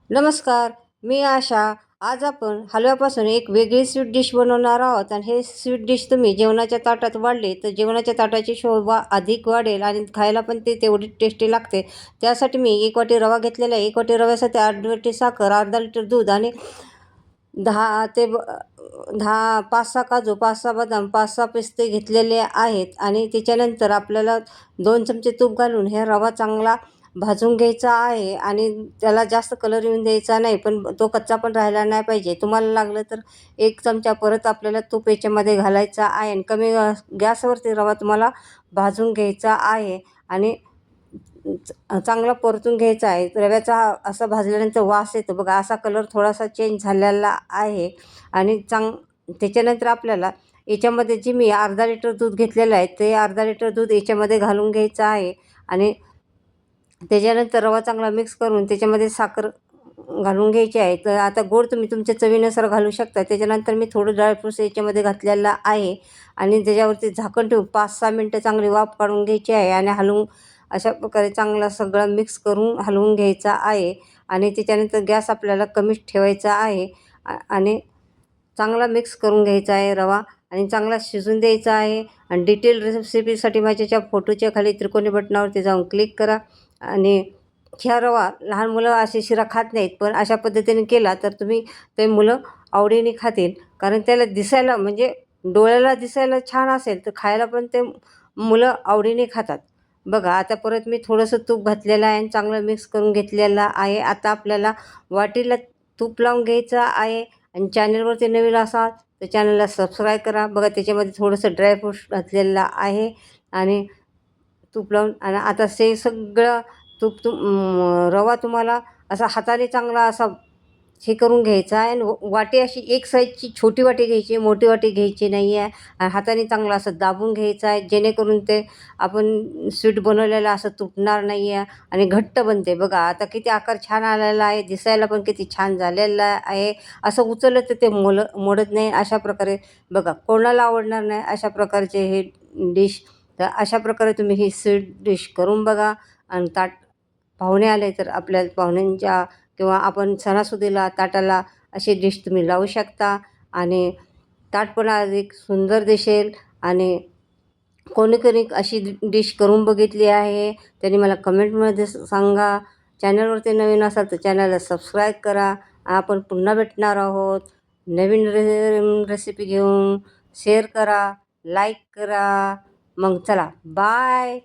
नमस्कार, मी आशा. आज आपण हलव्यापासून एक वेगळी स्वीट डिश बनवणार आहोत आणि हे स्वीट डिश तुम्ही जेवणाच्या ताटात वाढले तर जेवणाच्या ताटाची शोभा अधिक वाढेल आणि खायला पण ते तेवढी टेस्टी लागते. त्यासाठी मी 1 वाटी रवा घेतलेला आहे. 1 वाटी रव्यासाठी अर्धी वाटी साखर, अर्धा लिटर दूध आणि 10 ते 5-6 काजू, 5-6 बदाम, 5-6 पिस्ते घेतलेले आहेत आणि त्याच्यानंतर आपल्याला 2 चमचे तूप घालून हे रवा चांगला भाजून घ्यायचा आहे आणि त्याला जास्त कलर येऊन द्यायचा नाही, पण तो कच्चा पण राहिला नाही पाहिजे. तुम्हाला लागलं तर 1 चमचा परत आपल्याला तूप याच्यामध्ये घालायचा आहे आणि कमी गॅसवरती रवा तुम्हाला भाजून घ्यायचा आहे आणि चांगला परतून घ्यायचा आहे. रव्याचा असा भाजल्यानंतर वास येतो बघा, असा कलर थोडासा चेंज झालेला आहे आणि त्याच्यानंतर आपल्याला याच्यामध्ये जी मी अर्धा लिटर दूध घेतलेलं आहे ते अर्धा लिटर दूध याच्यामध्ये घालून घ्यायचं आहे आणि त्याच्यानंतर रवा चांगला मिक्स करून त्याच्यामध्ये साखर घालून घ्यायची आहे. तर आता गोड तुम्ही तुमच्या चवीनुसार घालू शकता. त्याच्यानंतर मी थोडं ड्रायफ्रूट्स याच्यामध्ये घातलेलं आहे आणि त्याच्यावरती झाकण ठेवून 5-6 मिनटं चांगली वाफ काढून घ्यायची आहे आणि हलवून अशा प्रकारे चांगला सगळं मिक्स करून हलवून घ्यायचा आहे आणि त्याच्यानंतर गॅस आपल्याला कमीच ठेवायचा आहे आणि चांगला मिक्स करून घ्यायचा आहे रवा आणि चांगला शिजून द्यायचा आहे. आणि डिटेल रेसिपीसाठी माझ्या फोटोच्या खाली त्रिकोणी बटनावरती जाऊन क्लिक करा. आणि ह्या रवा लहान मुलं अशी शिरा खात नाहीत, पण अशा पद्धतीने केला तर तुम्ही ते मुलं आवडीने खातील. कारण त्याला दिसायला म्हणजे डोळ्याला दिसायला छान असेल तर खायला पण ते मुलं आवडीने खातात. बघा आता परत मी थोडंसं तूप घातलेलं आहे आणि चांगलं मिक्स करून घेतलेलं आहे. आता आपल्याला वाटीला तूप लावून घ्यायचं आहे आणि चॅनलवरती नवीन असाल तर चॅनलला सबस्क्राईब करा. बघा त्याच्यामध्ये थोडंसं ड्रायफ्रूट्स घातलेलं आहे आणि तूप लावून आणि आता ते सगळं रवा तुम्हाला असा हाताने चांगला असा हे करून घ्यायचा आहे आणि वाटी अशी एक साईजची छोटी वाटी घ्यायची, मोठी वाटी घ्यायची नाही आहे आणि हाताने चांगलं असं दाबून घ्यायचं आहे, जेणेकरून ते आपण स्वीट बनवलेलं असं तुटणार नाही आहे आणि घट्ट बनते. बघा आता किती आकार छान आलेला आहे, दिसायला पण किती छान झालेला आहे. असं उचललं तर ते मोडत नाही. अशा प्रकारे बघा कोणाला आवडणार नाही अशा प्रकारचे हे डिश. तर अशा प्रकारे तुम्ही ही स्वीट डिश करून बघा आणि पाहुणे आले तर आपल्या पाहुण्यांच्या किंवा आपण सणासुदीला ताटाला अशी डिश तुम्ही लावू शकता आणि ताट पण अधिक सुंदर दिसेल. आणि कोणी कोणी अशी डिश करून बघितली आहे त्यांनी मला कमेंटमध्ये सांगा. चॅनलवरती नवीन असाल तर चॅनलला सबस्क्राईब करा. आपण पुन्हा भेटणार आहोत नवीन रेसिपी घेऊन. शेअर करा, लाईक करा. मग चला बाय.